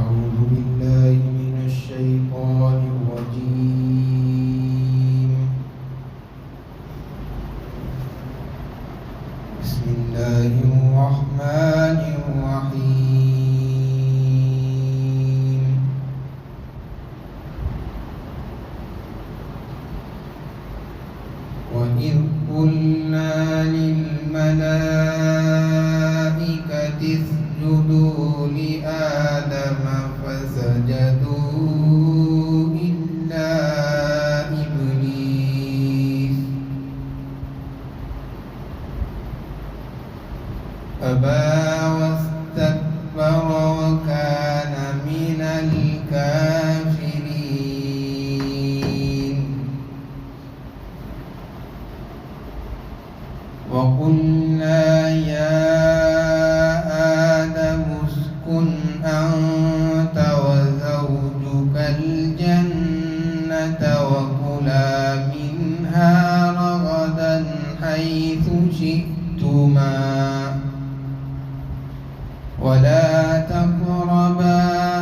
أعوذ بالله من الشيطان الرجيم. بسم الله الرحمن الرحيم. وإذ قلنا للملائكة اسجدوا لآدم فسجدوا إلا إبليس أبى واستكبر وكان من الكافرين. وقلنا يا آدم اسكن أنت وزوجك الجنة وكلا منها رغدا حيث شئتما ولا تقربا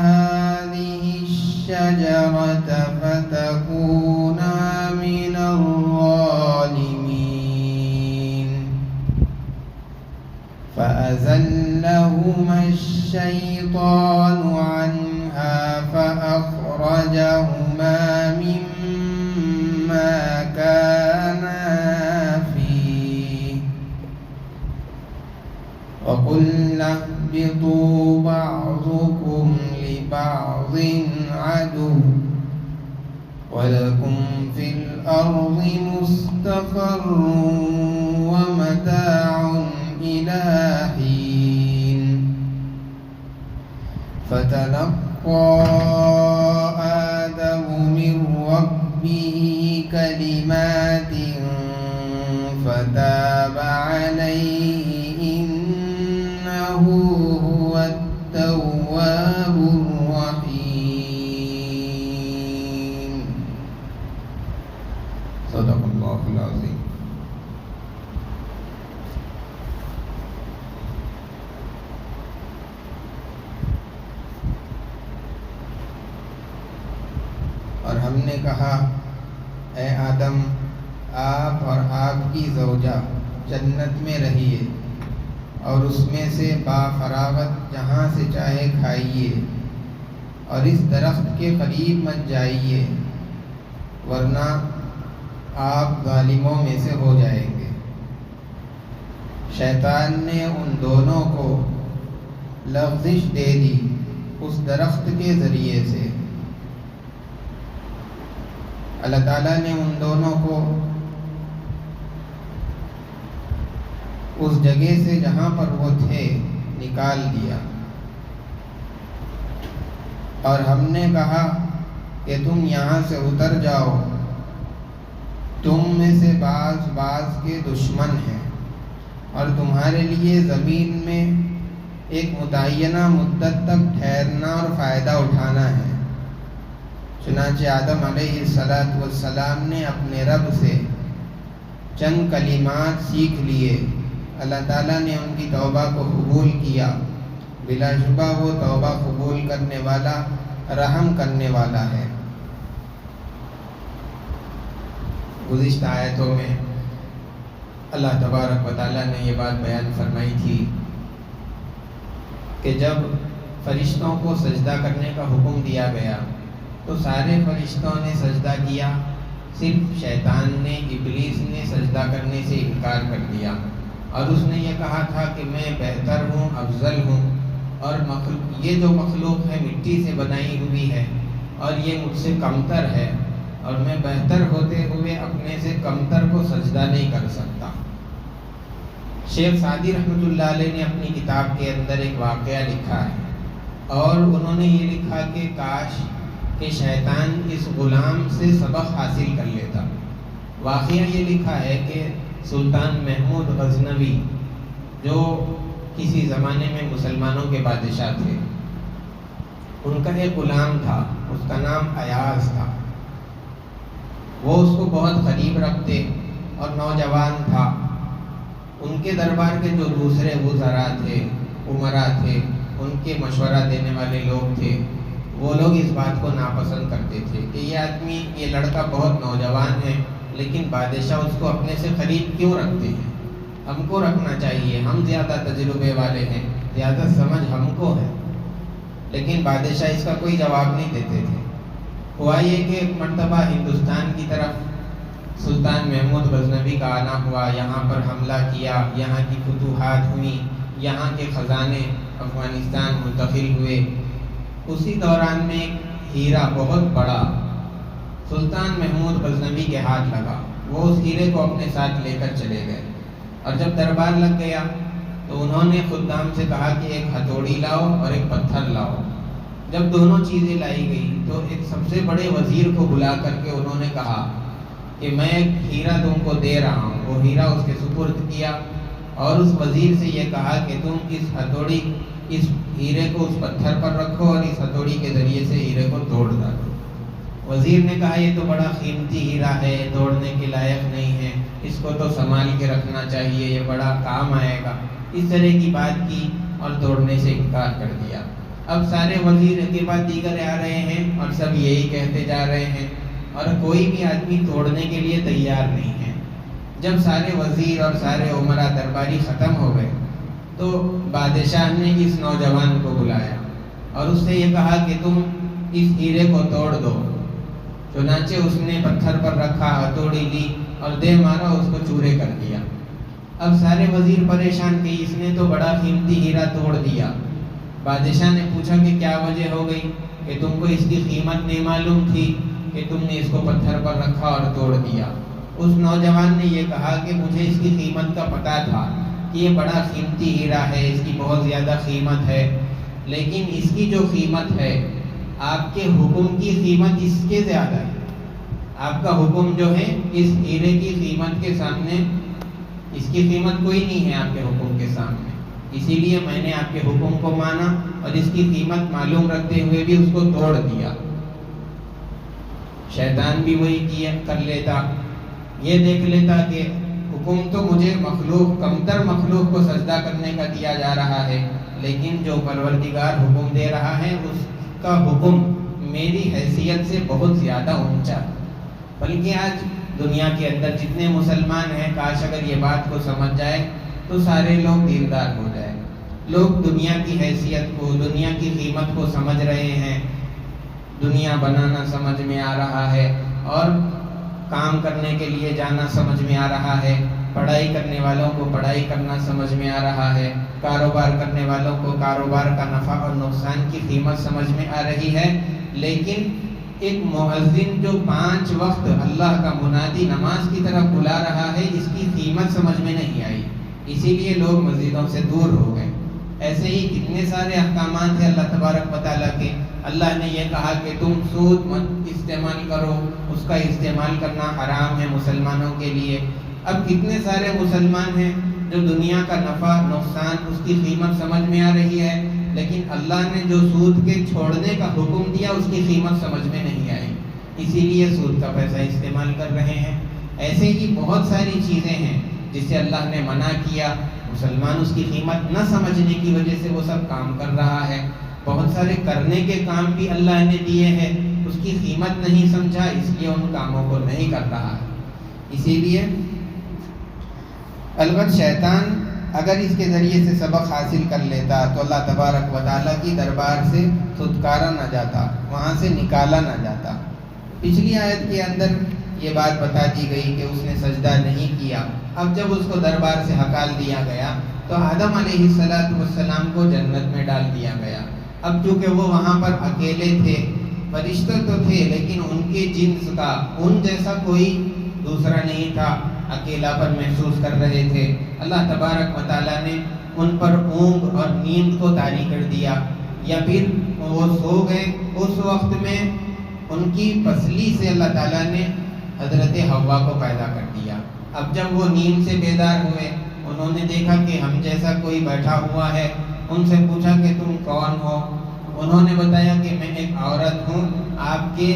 هذه الشجرة فتكونا من الظالمين. فأزلهما الشيطان عنها فأخرجهما مما كانا فيه وقلنا اهبطوا بعضكم لبعض عدو ولكم في الأرض مستقر ومتاع إلى حين. فتلقى آدم من ربه كلمات فتاب عليه إنه هو التواب الرحيم. صدق الله العظيم. اور ہم نے کہا اے آدم آپ اور آپ کی زوجہ جنت میں رہیے اور اس میں سے بافراغت جہاں سے چاہے کھائیے اور اس درخت کے قریب مت جائیے ورنہ آپ ظالموں میں سے ہو جائیں گے. شیطان نے ان دونوں کو لغزش دے دی اس درخت کے ذریعے سے. اللہ تعالیٰ نے ان دونوں کو اس جگہ سے جہاں پر وہ تھے نکال دیا اور ہم نے کہا کہ تم یہاں سے اتر جاؤ، تم میں سے بعض کے دشمن ہیں اور تمہارے لیے زمین میں ایک متعینہ مدت تک ٹھہرنا اور فائدہ اٹھانا ہے. چنانچہ آدم علیہ السلام نے اپنے رب سے چند کلمات سیکھ لیے. اللہ تعالیٰ نے ان کی توبہ کو قبول کیا. بلا شبہ وہ توبہ قبول کرنے والا، رحم کرنے والا ہے. گزشتہ آیتوں میں اللہ تبارک و تعالیٰ نے یہ بات بیان فرمائی تھی کہ جب فرشتوں کو سجدہ کرنے کا حکم دیا گیا تو سارے فرشتوں نے سجدہ کیا، صرف شیطان نے، ابلیس نے سجدہ کرنے سے انکار کر دیا اور اس نے یہ کہا تھا کہ میں بہتر ہوں، افضل ہوں اور یہ جو مخلوق ہے مٹی سے بنائی ہوئی ہے اور یہ مجھ سے کمتر ہے اور میں بہتر ہوتے ہوئے اپنے سے کمتر کو سجدہ نہیں کر سکتا. شیخ سعدی رحمۃ اللہ علیہ نے اپنی کتاب کے اندر ایک واقعہ لکھا ہے اور انہوں نے یہ لکھا کہ کاش کہ شیطان اس غلام سے سبق حاصل کر لیتا. واقعہ یہ لکھا ہے کہ سلطان محمود غزنوی جو کسی زمانے میں مسلمانوں کے بادشاہ تھے، ان کا ایک غلام تھا، اس کا نام ایاز تھا. وہ اس کو بہت قریب رکھتے اور نوجوان تھا. ان کے دربار کے جو دوسرے وزراء تھے، امراء تھے، ان کے مشورہ دینے والے لوگ تھے وہ لوگ اس بات کو ناپسند کرتے تھے کہ یہ آدمی، یہ لڑکا بہت نوجوان ہے، لیکن بادشاہ اس کو اپنے سے قریب کیوں رکھتے ہیں؟ ہم کو رکھنا چاہیے، ہم زیادہ تجربے والے ہیں، زیادہ سمجھ ہم کو ہے۔ لیکن بادشاہ اس کا کوئی جواب نہیں دیتے تھے۔ ہوا یہ کہ ایک مرتبہ ہندوستان کی طرف سلطان محمود غزنوی کا آنا ہوا، یہاں پر حملہ کیا، یہاں کی فتوحات ہوئی، یہاں کے خزانے افغانستان منتقل ہوئے۔ اسی دوران میں ایک ہیرا بہت بڑا سلطان محمود غزنوی کے ہاتھ لگا، وہ اس ہیرے کو اپنے ساتھ لے کر چلے گئے، اور جب دربار لگ گیا تو انہوں نے خدام سے کہا کہ ایک ہتھوڑی لاؤ اور ایک پتھر لاؤ۔ جب دونوں چیزیں لائی گئی تو ایک سب سے بڑے وزیر کو بلا کر کے انہوں نے کہا کہ میں ایک ہیرا تم کو دے رہا ہوں۔ وہ ہیرا اس کے سپرد کیا اور اس وزیر سے یہ کہا کہ تم اس ہیرے کو اس پتھر پر رکھو اور اس ہتھوڑی کے ذریعے سے ہیرے کو توڑ ڈالو۔ وزیر نے کہا یہ تو بڑا قیمتی ہیرا ہے، توڑنے کے لائق نہیں ہے، اس کو تو سنبھال کے رکھنا چاہیے، یہ بڑا کام آئے گا۔ اس طرح کی بات کی اور توڑنے سے انکار کر دیا۔ اب سارے وزیر کے بعد دیگر آ رہے ہیں اور سب یہی کہتے جا رہے ہیں، اور کوئی بھی آدمی توڑنے کے لیے تیار نہیں ہے۔ جب سارے وزیر اور سارے عمرا درباری ختم ہو گئے تو بادشاہ نے اس نوجوان کو بلایا اور اس سے یہ کہا کہ تم اس ہیرے کو توڑ دو۔ چنانچہ اس نے پتھر پر رکھا، ہتھوڑی لی اور دے مارا، اس کو چورے کر دیا۔ اب سارے وزیر پریشان کہ اس نے تو بڑا قیمتی ہیرا توڑ دیا۔ بادشاہ نے پوچھا کہ کیا وجہ ہو گئی، کہ تم کو اس کی قیمت نہیں معلوم تھی کہ تم نے اس کو پتھر پر رکھا اور توڑ دیا؟ اس نوجوان نے یہ کہا کہ مجھے اس کی قیمت کا پتہ تھا کہ یہ بڑا قیمتی ہیرا ہے، اس کی بہت زیادہ قیمت ہے، لیکن اس کی جو قیمت ہے آپ کے حکم کی قیمت اس کے زیادہ ہے۔ آپ کا حکم جو ہے اس ہیرے کی قیمت کے سامنے، اس کی قیمت کوئی نہیں ہے آپ کے حکم کے سامنے، اسی لیے میں نے آپ کے حکم کو مانا اور اس کی قیمت معلوم رکھتے ہوئے بھی اس کو توڑ دیا۔ شیطان بھی وہی کر لیتا، یہ دیکھ لیتا کہ حکم تو مجھے کمتر مخلوق کو سجدہ کرنے کا دیا جا رہا ہے، لیکن جو پروردگار حکم دے رہا ہے اس کا حکم میری حیثیت سے بہت زیادہ اونچا ہے۔ بلکہ آج دنیا کے اندر جتنے مسلمان ہیں، کاش اگر یہ بات کو سمجھ جائے تو سارے لوگ دیندار ہو جائے۔ لوگ دنیا کی حیثیت کو، دنیا کی قیمت کو سمجھ رہے ہیں، دنیا بنانا سمجھ میں آ رہا ہے، اور کام کرنے کے لیے جانا سمجھ میں آ رہا ہے، پڑھائی کرنے والوں کو پڑھائی کرنا سمجھ میں آ رہا ہے، کاروبار کرنے والوں کو کاروبار کا نفع اور نقصان کی قیمت سمجھ میں آ رہی ہے، لیکن ایک مؤذن جو 5 وقت اللہ کا منادی نماز کی طرف بلا رہا ہے، اس کی قیمت سمجھ میں نہیں آئی، اسی لیے لوگ مسجدوں سے دور ہو گئے۔ ایسے ہی کتنے سارے احکامات ہیں اللہ تبارک و تعالیٰ کے۔ اللہ نے یہ کہا کہ تم سود مت استعمال کرو، اس کا استعمال کرنا حرام ہے مسلمانوں کے لیے۔ اب کتنے سارے مسلمان ہیں جو دنیا کا نفع نقصان اس کی قیمت سمجھ میں آ رہی ہے، لیکن اللہ نے جو سود کے چھوڑنے کا حکم دیا اس کی قیمت سمجھ میں نہیں آئی، اسی لیے سود کا پیسہ استعمال کر رہے ہیں۔ ایسے ہی بہت ساری چیزیں ہیں جس سے اللہ نے منع کیا، مسلمان اس کی قیمت نہ سمجھنے کی وجہ سے وہ سب کام کر رہا ہے۔ بہت سارے کرنے کے کام بھی اللہ نے دیے ہیں، اس کی قیمت نہیں سمجھا، اس لیے ان کاموں کو نہیں کر رہا ہے۔ اسی لیے البتہ شیطان اگر اس کے ذریعے سے سبق حاصل کر لیتا تو اللہ تبارک و تعالیٰ کی دربار سے چھٹکارا نہ جاتا، وہاں سے نکالا نہ جاتا۔ پچھلی آیت کے اندر یہ بات بتا دی گئی کہ اس نے سجدہ نہیں کیا۔ اب جب اس کو دربار سے ہکال دیا گیا تو آدم علیہ السلام کو جنت میں ڈال دیا گیا۔ اب چونکہ وہ وہاں پر اکیلے تھے، فرشتے تو تھے لیکن ان کے جنس کا ان جیسا کوئی دوسرا نہیں تھا، اکیلا پن محسوس کر رہے تھے۔ اللہ تبارک و تعالیٰ نے ان پر اونگ اور نیند کو طاری کر دیا، یا پھر وہ سو گئے۔ اس وقت میں ان کی پسلی سے اللہ تعالیٰ نے حضرت حوا کو پیدا کر دیا۔ اب جب وہ نیند سے بیدار ہوئے، انہوں نے دیکھا کہ ہم جیسا کوئی بیٹھا ہوا ہے۔ ان سے پوچھا کہ تم کون ہو؟ انہوں نے بتایا کہ میں ایک عورت ہوں، آپ کے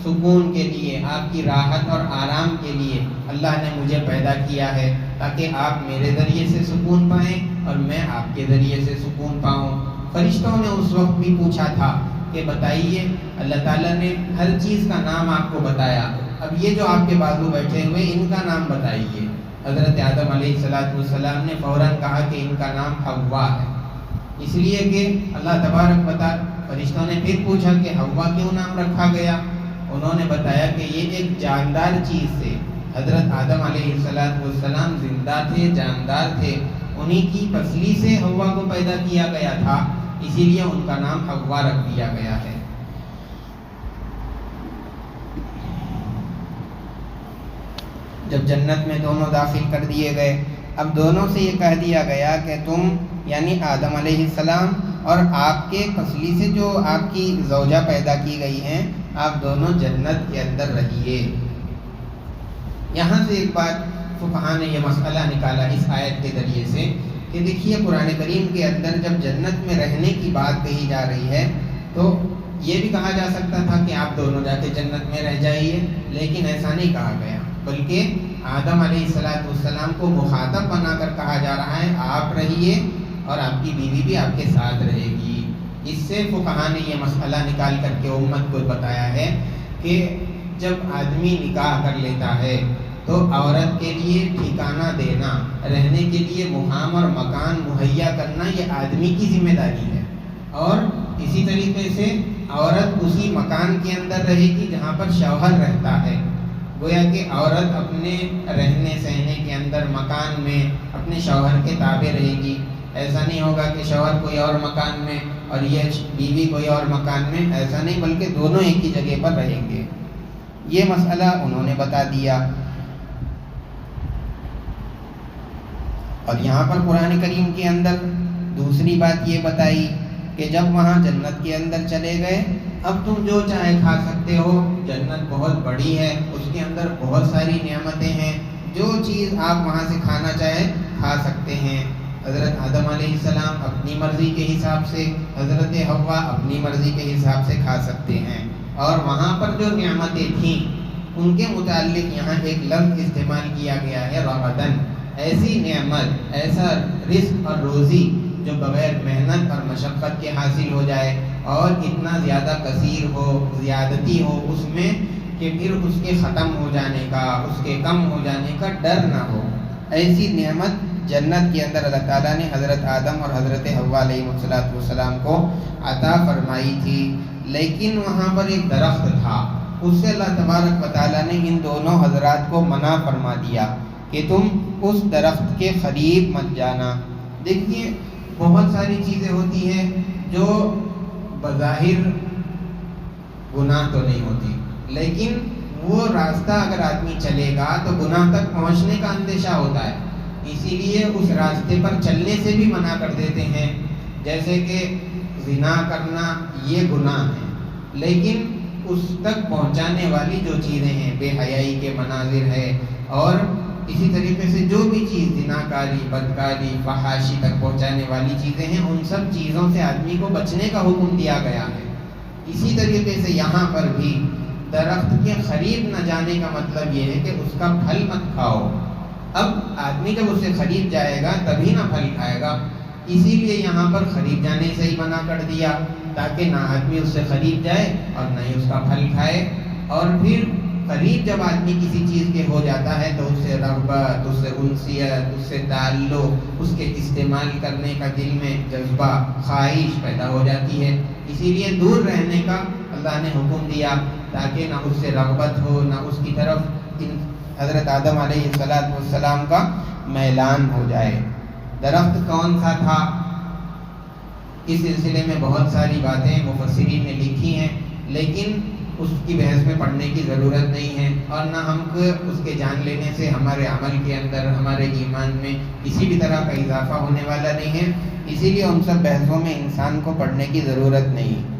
سکون کے لیے، آپ کی راحت اور آرام کے لیے اللہ نے مجھے پیدا کیا ہے، تاکہ آپ میرے ذریعے سے سکون پائیں اور میں آپ کے ذریعے سے سکون پاؤں۔ فرشتوں نے اس وقت بھی پوچھا تھا کہ بتائیے، اللہ تعالیٰ نے ہر چیز کا نام آپ کو بتایا، اب یہ جو آپ کے بازو بیٹھے ہوئے ان کا نام بتائیے۔ حضرت آدم علیہ السلام نے فوراً کہا کہ ان کا نام حوا ہے، اس لیے کہ اللہ تبارک بتا فرشتوں نے پھر پوچھا کہ حوا کیوں نام رکھا گیا؟ انہوں نے بتایا کہ یہ ایک جاندار چیز سے، حضرت آدم علیہ السلام زندہ تھے، جاندار تھے، انہی کی پسلی سے حوا کو پیدا کیا گیا تھا، اسی لیے ان کا نام حوا رکھ دیا گیا ہے۔ جب جنت میں دونوں داخل کر دیے گئے، اب دونوں سے یہ کہہ دیا گیا کہ تم یعنی آدم علیہ السلام اور آپ کے پسلی سے جو آپ کی زوجہ پیدا کی گئی ہیں، آپ دونوں جنت کے اندر رہیے۔ یہاں سے ایک بات فقہاء نے یہ مسئلہ نکالا اس آیت کے ذریعے سے کہ دیکھیے قرآن کریم کے اندر جب جنت میں رہنے کی بات کہی جا رہی ہے تو یہ بھی کہا جا سکتا تھا کہ آپ دونوں جا کے جنت میں رہ جائیے، لیکن ایسا نہیں کہا گیا، بلکہ آدم علیہ السلام کو مخاطب بنا کر کہا جا رہا ہے آپ رہیے اور آپ کی بیوی بھی آپ کے ساتھ رہے گی۔ اس سے فقہاء نے یہ مسئلہ نکال کر کے امت کو بتایا ہے کہ جب آدمی نکاح کر لیتا ہے تو عورت کے لیے ٹھکانہ دینا، رہنے کے لیے مقام اور مکان مہیا کرنا یہ آدمی کی ذمہ داری ہے، اور اسی طریقے سے عورت اسی مکان کے اندر رہے گی جہاں پر شوہر رہتا ہے۔ گویا کہ عورت اپنے رہنے سہنے کے اندر مکان میں اپنے شوہر کے تابع رہے گی، ایسا نہیں ہوگا کہ شوہر کوئی اور مکان میں اور یہ بیوی کوئی اور مکان میں، ایسا نہیں، بلکہ دونوں ایک ہی جگہ پر رہیں گے۔ یہ مسئلہ انہوں نے بتا دیا۔ اور یہاں پر قرآن کریم کے اندر دوسری بات یہ بتائی کہ جب وہاں جنت کے اندر چلے گئے، اب تم جو چاہے کھا سکتے ہو، جنت بہت بڑی ہے، اس کے اندر بہت ساری نعمتیں ہیں، جو چیز آپ وہاں سے کھانا چاہیں کھا سکتے ہیں۔ حضرت آدم علیہ السلام اپنی مرضی کے حساب سے، حضرت حوا اپنی مرضی کے حساب سے کھا سکتے ہیں، اور وہاں پر جو نعمتیں تھیں ان کے متعلق یہاں ایک لفظ استعمال کیا گیا ہے رغدن، ایسی نعمت، ایسا رزق اور روزی جو بغیر محنت اور مشقت کے حاصل ہو جائے اور اتنا زیادہ کثیر ہو، زیادتی ہو اس میں کہ پھر اس کے ختم ہو جانے کا، اس کے کم ہو جانے کا ڈر نہ ہو، ایسی نعمت جنت کے اندر اللہ تعالیٰ نے حضرت آدم اور حضرت حوا علیہ السلام کو عطا فرمائی تھی۔ لیکن وہاں پر ایک درخت تھا، اس سے اللہ تبارک و تعالیٰ نے ان دونوں حضرات کو منع فرما دیا کہ تم اس درخت کے قریب مت جانا۔ دیکھیے بہت ساری چیزیں ہوتی ہیں جو بظاہر گناہ تو نہیں ہوتی، لیکن وہ راستہ اگر آدمی چلے گا تو گناہ تک پہنچنے کا اندیشہ ہوتا ہے، اسی لیے اس راستے پر چلنے سے بھی منع کر دیتے ہیں۔ جیسے کہ زنا کرنا یہ گناہ ہے، لیکن اس تک پہنچانے والی جو چیزیں ہیں، بے حیائی کے مناظر ہے، اور اسی طریقے سے جو بھی چیز زناکاری، بدکاری، فحاشی تک پہنچانے والی چیزیں ہیں، ان سب چیزوں سے آدمی کو بچنے کا حکم دیا گیا ہے۔ اسی طریقے سے یہاں پر بھی درخت کے قریب نہ جانے کا مطلب یہ ہے کہ اس کا پھل مت کھاؤ۔ اب آدمی جب اس سے قریب جائے گا تبھی نہ پھل کھائے گا، اسی لیے یہاں پر قریب جانے سے ہی منع کر دیا تاکہ نہ آدمی اس سے قریب جائے اور نہ ہی اس کا پھل کھائے۔ اور پھر قریب جب آدمی کسی چیز کے ہو جاتا ہے تو اس سے رغبت، اس سے انسیت، اس سے تعلق، اس کے استعمال کرنے کا دل میں جذبہ، خواہش پیدا ہو جاتی ہے، اسی لیے دور رہنے کا اللہ نے حکم دیا تاکہ نہ اس سے رغبت ہو، نہ اس کی طرف حضرت آدم علیہ السلام کا میلان ہو جائے۔ درخت کون سا تھا، اس سلسلے میں بہت ساری باتیں مفسرین نے لکھی ہیں، لیکن اس کی بحث میں پڑھنے کی ضرورت نہیں ہے، اور نہ ہم کو اس کے جان لینے سے ہمارے عمل کے اندر، ہمارے ایمان میں کسی بھی طرح کا اضافہ ہونے والا نہیں ہے، اسی لیے ان سب بحثوں میں انسان کو پڑھنے کی ضرورت نہیں۔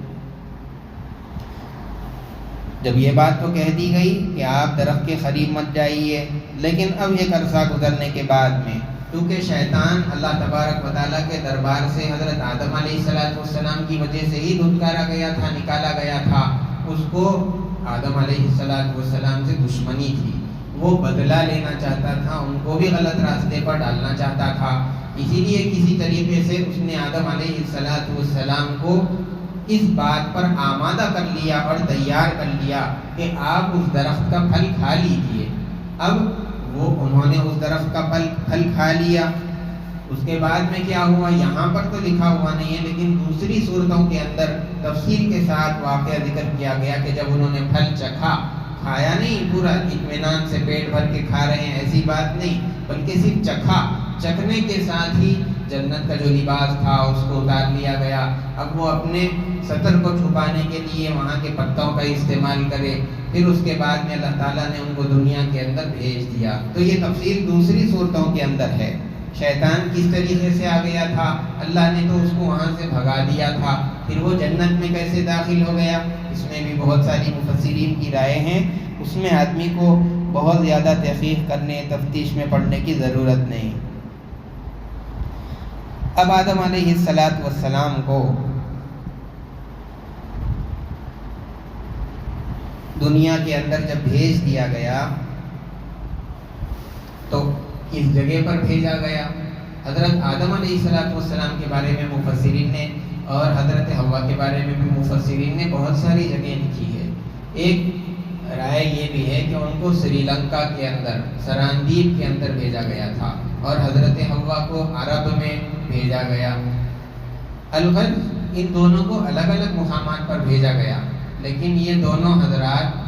جب یہ بات تو کہہ دی گئی کہ آپ درخت کے قریب مت جائیے، لیکن اب ایک عرصہ گزرنے کے بعد میں کیونکہ شیطان اللہ تبارک و تعالیٰ کے دربار سے حضرت آدم علیہ السلام کی وجہ سے ہی دھتکارا گیا تھا، نکالا گیا تھا، اس کو آدم علیہ السلام سے دشمنی تھی، وہ بدلہ لینا چاہتا تھا، ان کو بھی غلط راستے پر ڈالنا چاہتا تھا، اسی لیے کسی طریقے سے اس نے آدم علیہ السلام کو اس بات پر آمادہ کر لیا اور تیار کر لیا کہ آپ اس درخت کا پھل کھا لیجئے۔ اب انہوں نے اس درخت کا پھل کھا لیا۔ اس کے بعد میں کیا ہوا یہاں پر تو لکھا ہوا نہیں ہے، لیکن دوسری صورتوں کے اندر تفصیل کے ساتھ واقعہ ذکر کیا گیا کہ جب انہوں نے پھل چکھا، کھایا نہیں پورا اطمینان سے پیٹ بھر کے کھا رہے ہیں ایسی بات نہیں، بلکہ صرف چکھا، چکھنے کے ساتھ ہی جنت کا جو لباس تھا اس کو اتار لیا گیا۔ اب وہ اپنے سطر کو چھپانے کے لیے وہاں کے پتوں کا استعمال کرے، پھر اس کے بعد میں اللہ تعالیٰ نے ان کو دنیا کے اندر بھیج دیا۔ تو یہ تفصیل دوسری صورتوں کے اندر ہے۔ شیطان کس طریقے سے آ گیا تھا، اللہ نے تو اس کو وہاں سے بھگا دیا تھا، پھر وہ جنت میں کیسے داخل ہو گیا، اس میں بھی بہت ساری مفسرین کی رائے ہیں، اس میں آدمی کو بہت زیادہ تحقیق کرنے، تفتیش میں پڑھنے کی ضرورت نہیں۔ اب آدم علیہ السلام کو دنیا کے اندر جب بھیج دیا گیا تو کس جگہ پر بھیجا گیا؟ حضرت آدم علیہ السلام کے بارے میں مفسرین نے اور حضرت حوا کے بارے میں بھی مفسرین نے بہت ساری جگہیں لکھی ہے۔ ایک رائے یہ بھی ہے کہ ان کو سری لنکا کے اندر، سراندیپ کے اندر بھیجا گیا تھا، اور حضرت حوا کو عرب میں بھیجا گیا۔ الغرض ان دونوں کو الگ الگ مقامات پر بھیجا گیا، لیکن یہ دونوں حضرات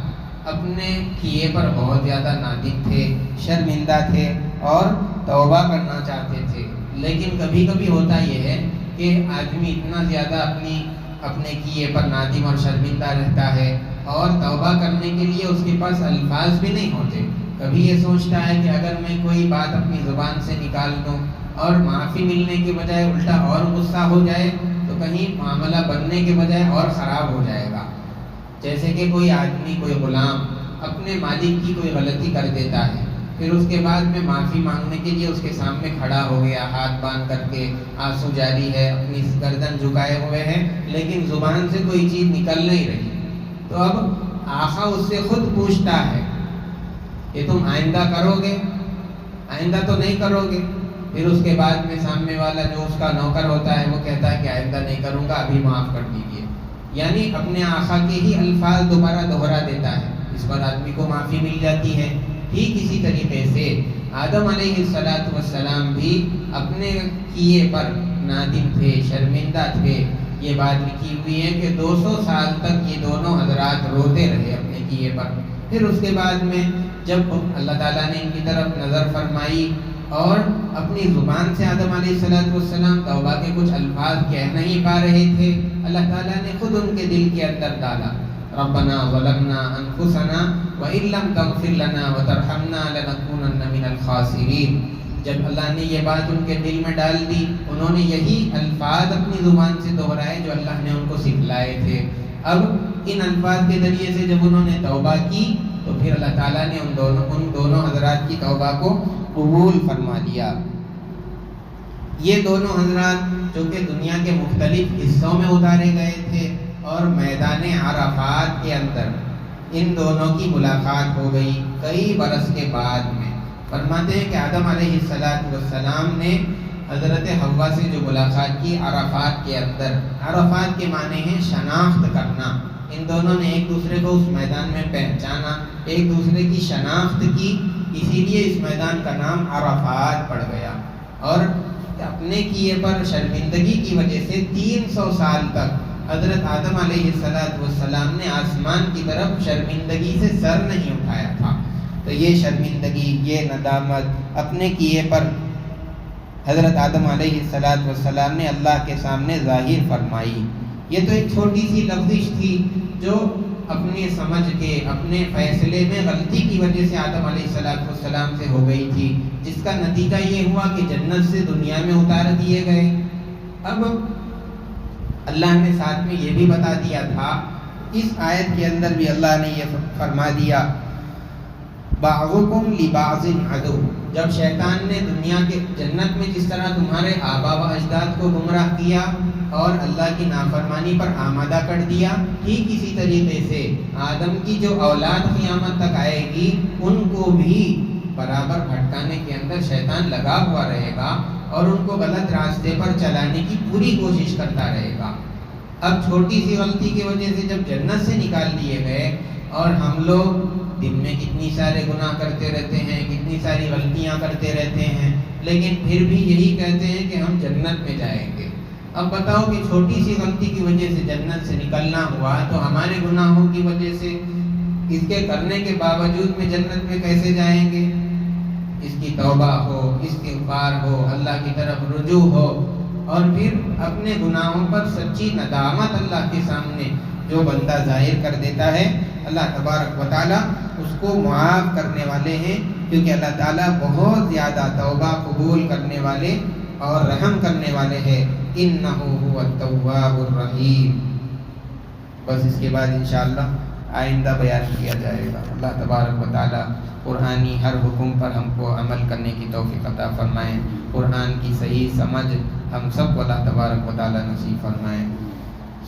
اپنے کیے پر بہت زیادہ نادم تھے، شرمندہ تھے اور توبہ کرنا چاہتے تھے۔ لیکن کبھی کبھی ہوتا یہ ہے کہ آدمی اتنا زیادہ اپنے کیے پر نادم اور شرمندہ رہتا ہے اور توبہ کرنے کے لیے اس کے پاس الفاظ بھی نہیں ہوتے۔ کبھی یہ سوچتا ہے کہ اگر میں کوئی بات اپنی زبان سے نکال دوں اور معافی ملنے کے بجائے الٹا اور غصہ ہو جائے تو کہیں معاملہ بننے کے بجائے اور خراب ہو جائے گا۔ جیسے کہ کوئی آدمی، کوئی غلام اپنے مالک کی کوئی غلطی کر دیتا ہے، پھر اس کے بعد میں معافی مانگنے کے لیے اس کے سامنے کھڑا ہو گیا، ہاتھ باندھ کر کے، آنسو جاری ہے، اپنی گردن جھکائے ہوئے ہیں، لیکن زبان سے کوئی چیز نکل نہیں رہی، تو اب آقا اس سے خود پوچھتا ہے کہ تم آئندہ کرو گے؟ آئندہ تو نہیں کرو گے۔ پھر اس کے بعد میں سامنے والا جو اس کا نوکر ہوتا ہے وہ کہتا ہے کہ آئندہ نہیں کروں گا، ابھی معاف کر دیجیے۔ یعنی اپنے آقا کے ہی الفاظ دوبارہ دہرا دیتا ہے، اس پر آدمی کو معافی مل جاتی ہے۔ ٹھیک اسی طریقے سے آدم علیہ السلام بھی اپنے کیے پر نادم تھے، شرمندہ تھے۔ یہ بات لکھی ہوئی ہے کہ 200 سال تک یہ دونوں حضرات روتے رہے اپنے کیے پر۔ پھر اس کے بعد میں جب اللہ تعالیٰ نے ان کی طرف نظر فرمائی اور اپنی زبان سے آدم علیہ السلام توبہ کے کچھ الفاظ کہہ نہیں پا رہے تھے، اللہ تعالیٰ نے خود ان کے دل کے اندر ڈالا، ربنا ظلمنا انفسنا وان لم تغفر لنا وترحمنا لنکونن من الخاسرین۔ جب اللہ نے یہ بات ان کے دل میں ڈال دی، انہوں نے یہی الفاظ اپنی زبان سے دہرائے جو اللہ نے ان کو سکھلائے تھے۔ اب ان الفاظ کے ذریعے سے جب انہوں نے توبہ کی تو پھر اللہ تعالیٰ نے ان دونوں حضرات کی توبہ کو قبول فرما لیا۔ یہ دونوں حضرات جو کہ دنیا کے مختلف حصوں میں اتارے گئے تھے اور میدان عرفات کے اندر ان دونوں کی ملاقات ہو گئی کئی برس کے بعد میں۔ فرماتے ہیں کہ آدم علیہ السلام نے حضرت حوا سے جو ملاقات کی عرفات کے اندر، عرفات کے معنی ہیں شناخت کرنا، ان دونوں نے ایک دوسرے کو اس میدان میں پہچانا، ایک دوسرے کی شناخت کی، اسی لیے اس میدان کا نام عرفات پڑ گیا۔ اور اپنے کیے پر شرمندگی کی وجہ سے 300 سال تک حضرت آدم علیہ السلام نے آسمان کی طرف شرمندگی سے سر نہیں اٹھایا تھا۔ تو یہ شرمندگی، یہ ندامت اپنے کیے پر حضرت آدم علیہ السلام نے اللہ کے سامنے ظاہر فرمائی۔ یہ تو ایک چھوٹی سی لفظش تھی جو اپنے سمجھ کے، اپنے فیصلے میں غلطی کی وجہ سے آدم علیہ السلام سے ہو گئی تھی، جس کا نتیجہ یہ ہوا کہ جنت سے دنیا میں اتار دیے گئے۔ اب اللہ نے ساتھ میں یہ بھی بتا دیا تھا، اس آیت کے اندر بھی اللہ نے یہ فرما دیا، بعضکم لبعض عدو۔ جب شیطان نے دنیا کے جنت میں جس طرح تمہارے آبا و اجداد کو گمراہ کیا اور اللہ کی نافرمانی پر آمادہ کر دیا، ٹھیک اسی طریقے سے آدم کی جو اولاد قیامت تک آئے گی ان کو بھی برابر بھٹکانے کے اندر شیطان لگا ہوا رہے گا۔ اور ان کو غلط راستے پر چلانے کی پوری کوشش کرتا رہے گا۔ اب چھوٹی سی غلطی کی وجہ سے جب جنت سے نکال دیے گئے، اور ہم لوگ دن میں کتنی سارے گناہ کرتے رہتے ہیں، کتنی ساری غلطیاں کرتے رہتے ہیں، لیکن پھر بھی یہی کہتے ہیں کہ ہم جنت میں جائیں گے۔ اب بتاؤ کہ چھوٹی سی غلطی کی وجہ سے جنت سے نکلنا ہوا، تو ہمارے گناہوں کی وجہ سے اس کے کرنے کے باوجود میں جنت میں کیسے جائیں گے؟ اس کی توبہ ہو، استغفار ہو، اللہ کی طرف رجوع ہو، اور پھر اپنے گناہوں پر سچی ندامت اللہ کے سامنے جو بندہ ظاہر کر دیتا ہے، اللہ تبارک و تعالیٰ اس کو معاف کرنے والے ہیں، کیونکہ اللہ تعالیٰ بہت زیادہ توبہ قبول کرنے والے اور رحم کرنے والے ہیں۔ انہ هو التواب الرحیم۔ بس اس کے بعد انشاءاللہ آئندہ بیان کیا جائے گا۔ اللہ تبارک و تعالیٰ قرآنی ہر حکم پر ہم کو عمل کرنے کی توفیق عطا فرمائیں، قرآن کی صحیح سمجھ ہم سب کو اللہ تبارک و تعالیٰ نصیب فرمائیں۔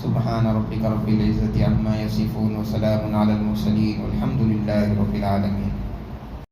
سبحان ربک رب العزت عما یصفون وسلام علی المرسلین والحمد للہ رب العالمین۔